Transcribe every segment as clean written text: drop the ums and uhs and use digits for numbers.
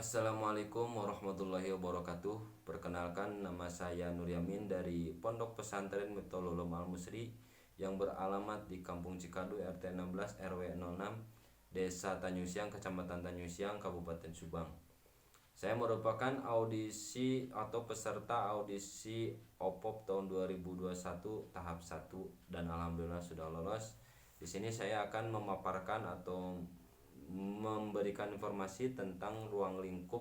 Assalamualaikum warahmatullahi wabarakatuh. Perkenalkan, nama saya Nur Yamin dari Pondok Pesantren Miftahul Ulum Al Musri yang beralamat di Kampung Cikadu RT 16 RW 06 Desa Tanjung Kecamatan Tanjung Kabupaten Subang. Saya merupakan audisi atau peserta audisi OPOP tahun 2021 tahap 1 dan alhamdulillah sudah lolos. Di sini saya akan memaparkan atau memberikan informasi tentang ruang lingkup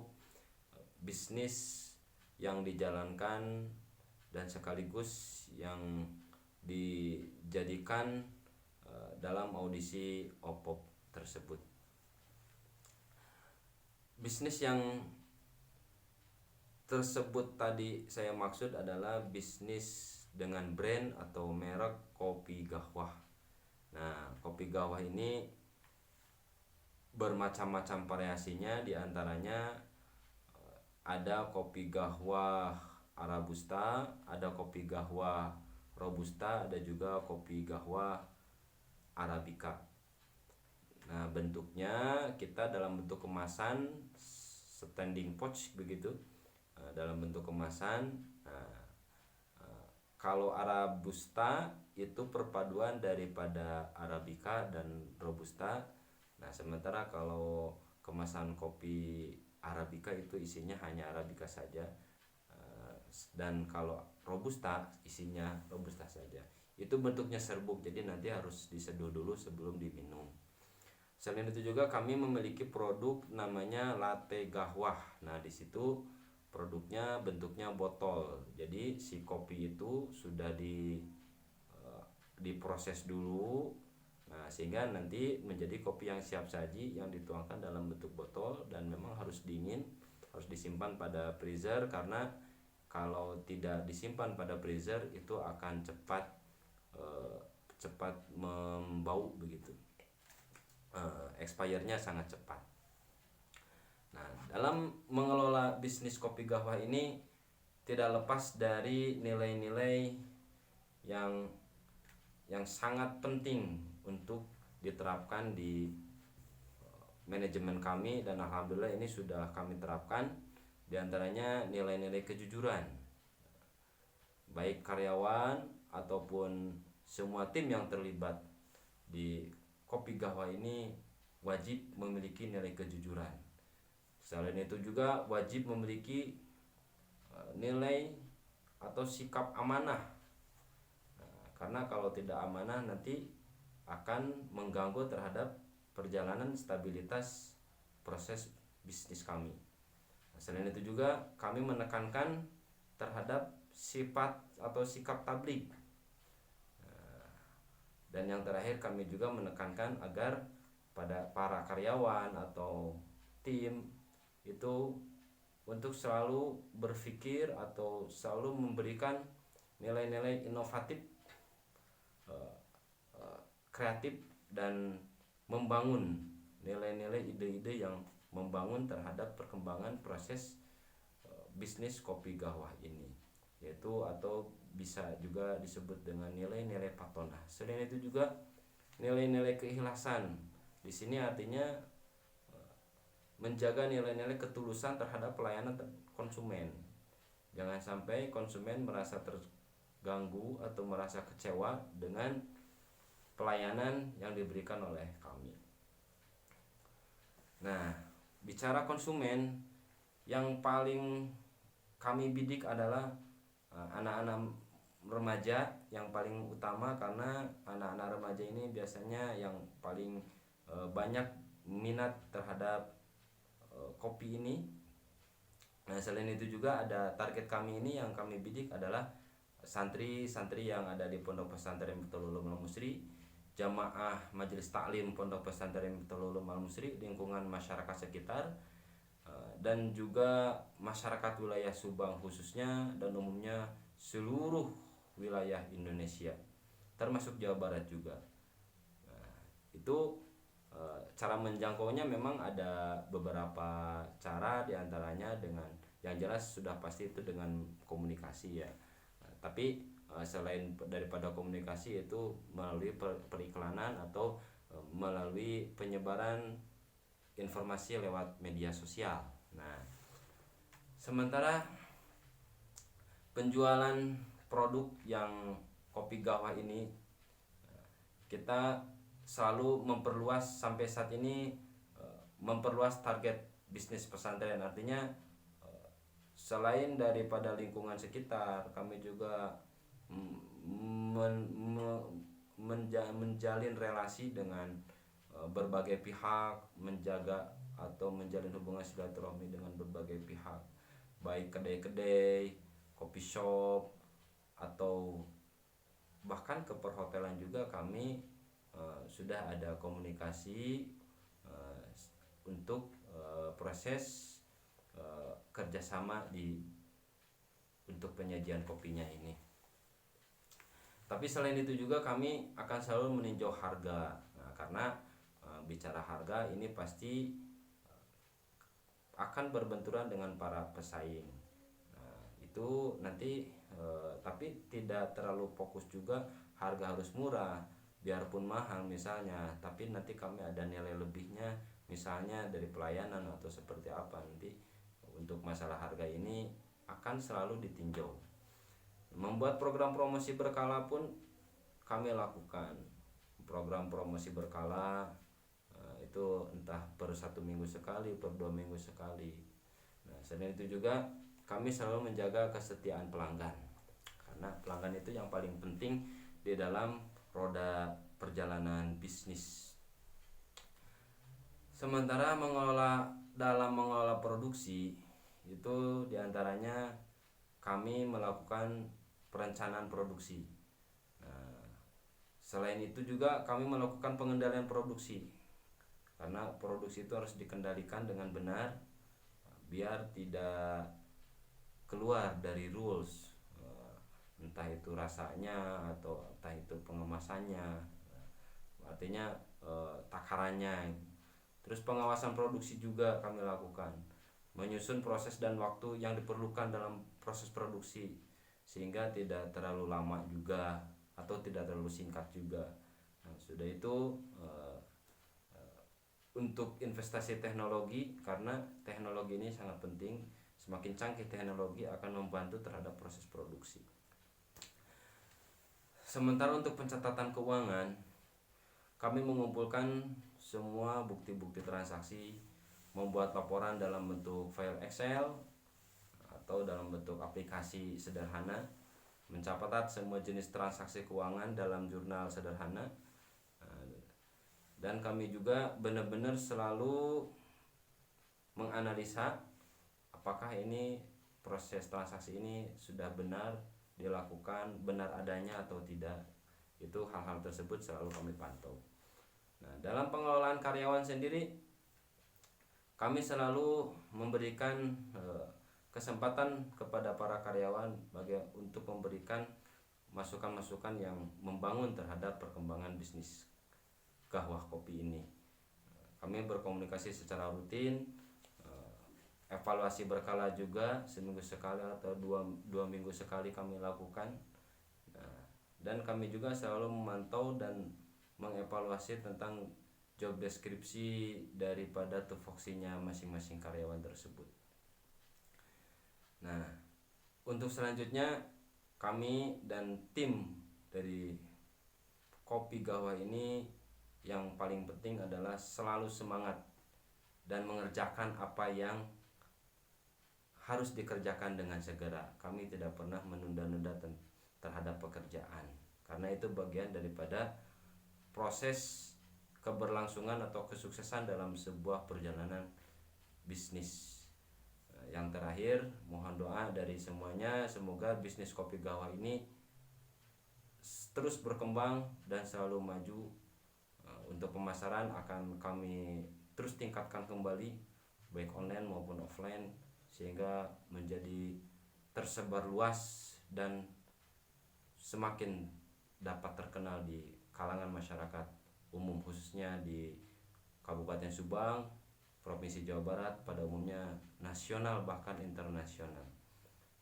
bisnis yang dijalankan dan sekaligus yang dijadikan dalam audisi OPOP tersebut. Bisnis yang tersebut tadi saya maksud adalah bisnis dengan brand atau merek kopi Gahwah. Nah, kopi Gahwah ini bermacam-macam variasinya, diantaranya ada kopi Gahwah Arabusta, ada kopi Gahwah Robusta, ada juga kopi Gahwah Arabica. Nah, bentuknya kita dalam bentuk kemasan standing pouch begitu, dalam bentuk kemasan. Nah, kalau Arabusta itu perpaduan daripada Arabica dan Robusta. Nah, sementara kalau kemasan kopi Arabica itu isinya hanya Arabica saja, dan kalau Robusta isinya Robusta saja. Itu bentuknya serbuk, jadi nanti harus diseduh dulu sebelum diminum. Selain itu juga kami memiliki produk namanya latte Gahwah. Nah, di situ produknya bentuknya botol. Jadi si kopi itu sudah diproses dulu. Nah, sehingga nanti menjadi kopi yang siap saji yang dituangkan dalam bentuk botol dan memang harus dingin, harus disimpan pada freezer, karena kalau tidak disimpan pada freezer itu akan cepat membau begitu. Expire-nya sangat cepat. Nah, dalam mengelola bisnis kopi Gahwah ini tidak lepas dari nilai-nilai yang sangat penting untuk diterapkan di manajemen kami, dan alhamdulillah ini sudah kami terapkan. Di antaranya nilai-nilai kejujuran, baik karyawan ataupun semua tim yang terlibat di kopi Gahwah ini wajib memiliki nilai kejujuran. Selain itu juga wajib memiliki nilai atau sikap amanah. Karena kalau tidak amanah nanti akan mengganggu terhadap perjalanan stabilitas proses bisnis kami. Selain itu juga kami menekankan terhadap sifat atau sikap tabligh. Dan yang terakhir kami juga menekankan agar pada para karyawan atau tim itu untuk selalu berpikir atau selalu memberikan nilai-nilai inovatif, kreatif, dan membangun nilai-nilai ide-ide yang membangun terhadap perkembangan proses bisnis kopi Gahwah ini, yaitu atau bisa juga disebut dengan nilai-nilai patonah. Selain itu juga nilai-nilai keikhlasan. Di sini artinya menjaga nilai-nilai ketulusan terhadap pelayanan konsumen. Jangan sampai konsumen merasa terganggu atau merasa kecewa dengan pelayanan yang diberikan oleh kami. Nah, bicara konsumen, yang paling kami bidik adalah anak-anak remaja yang paling utama, karena anak-anak remaja ini biasanya yang paling banyak minat terhadap kopi ini. Nah, selain itu juga ada target kami ini yang kami bidik adalah santri-santri yang ada di Pondok Pesantren Miftahul Ulum Al Musri, jamaah majelis taklim Pondok Pesantren Miftahul Ulum Al Musri, lingkungan masyarakat sekitar, dan juga masyarakat wilayah Subang khususnya, dan umumnya seluruh wilayah Indonesia termasuk Jawa Barat juga. Nah, itu cara menjangkaunya memang ada beberapa cara, diantaranya dengan yang jelas sudah pasti itu dengan komunikasi ya. Nah, tapi selain daripada komunikasi itu melalui periklanan atau melalui penyebaran informasi lewat media sosial. Nah, sementara penjualan produk yang kopi Gahwa ini kita selalu memperluas, sampai saat ini memperluas target bisnis pesantren. Artinya selain daripada lingkungan sekitar, kami juga menjalin relasi dengan berbagai pihak, menjaga atau menjalin hubungan silaturahmi dengan berbagai pihak, baik kedai-kedai, kopi shop, atau bahkan ke perhotelan juga kami sudah ada komunikasi untuk proses kerjasama untuk penyajian kopinya ini. Tapi selain itu juga kami akan selalu meninjau harga. Nah, karena bicara harga ini pasti akan berbenturan dengan para pesaing. Nah, itu nanti tapi tidak terlalu fokus juga harga harus murah, biarpun mahal misalnya, tapi nanti kami ada nilai lebihnya, misalnya dari pelayanan atau seperti apa. Nanti untuk masalah harga ini akan selalu ditinjau. Membuat program promosi berkala pun kami lakukan. Program promosi berkala itu entah per 1 minggu sekali, per 2 minggu sekali. Nah, selain itu juga kami selalu menjaga kesetiaan pelanggan, karena pelanggan itu yang paling penting di dalam roda perjalanan bisnis. Sementara dalam mengelola produksi itu diantaranya kami melakukan perencanaan produksi. Nah, selain itu juga kami melakukan pengendalian produksi, karena produksi itu harus dikendalikan dengan benar biar tidak keluar dari rules, entah itu rasanya atau entah itu pengemasannya, artinya takarannya. Terus pengawasan produksi juga kami lakukan, menyusun proses dan waktu yang diperlukan dalam proses produksi sehingga tidak terlalu lama juga atau tidak terlalu singkat juga. Nah, sudah itu untuk investasi teknologi, karena teknologi ini sangat penting. Semakin canggih teknologi akan membantu terhadap proses produksi. Sementara untuk pencatatan keuangan, kami mengumpulkan semua bukti-bukti transaksi, membuat laporan dalam bentuk file Excel atau dalam bentuk aplikasi sederhana, mencatat semua jenis transaksi keuangan dalam jurnal sederhana, dan kami juga benar-benar selalu menganalisa apakah ini proses transaksi ini sudah benar dilakukan, benar adanya atau tidak. Itu hal-hal tersebut selalu kami pantau. Nah, dalam pengelolaan karyawan sendiri, kami selalu memberikan kesempatan kepada para karyawan untuk memberikan masukan-masukan yang membangun terhadap perkembangan bisnis Gahwa Kopi ini. Kami berkomunikasi secara rutin, evaluasi berkala juga, seminggu sekali atau dua minggu sekali kami lakukan. Dan kami juga selalu memantau dan mengevaluasi tentang job deskripsi daripada tupoksinya masing-masing karyawan tersebut. Nah, untuk selanjutnya kami dan tim dari Kopi Gahwa ini yang paling penting adalah selalu semangat dan mengerjakan apa yang harus dikerjakan dengan segera. Kami tidak pernah menunda-nunda terhadap pekerjaan, karena itu bagian daripada proses keberlangsungan atau kesuksesan dalam sebuah perjalanan bisnis. Yang terakhir, mohon doa dari semuanya, semoga bisnis Kopi Gahwa ini terus berkembang dan selalu maju. Untuk pemasaran akan kami terus tingkatkan kembali, baik online maupun offline, sehingga menjadi tersebar luas dan semakin dapat terkenal di kalangan masyarakat umum, khususnya di Kabupaten Subang, Provinsi Jawa Barat, pada umumnya nasional bahkan internasional.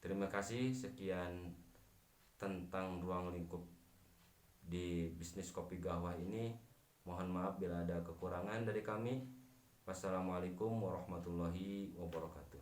Terima kasih. Sekian tentang ruang lingkup di bisnis Kopi Gahwa ini. Mohon maaf bila ada kekurangan dari kami. Wassalamualaikum warahmatullahi wabarakatuh.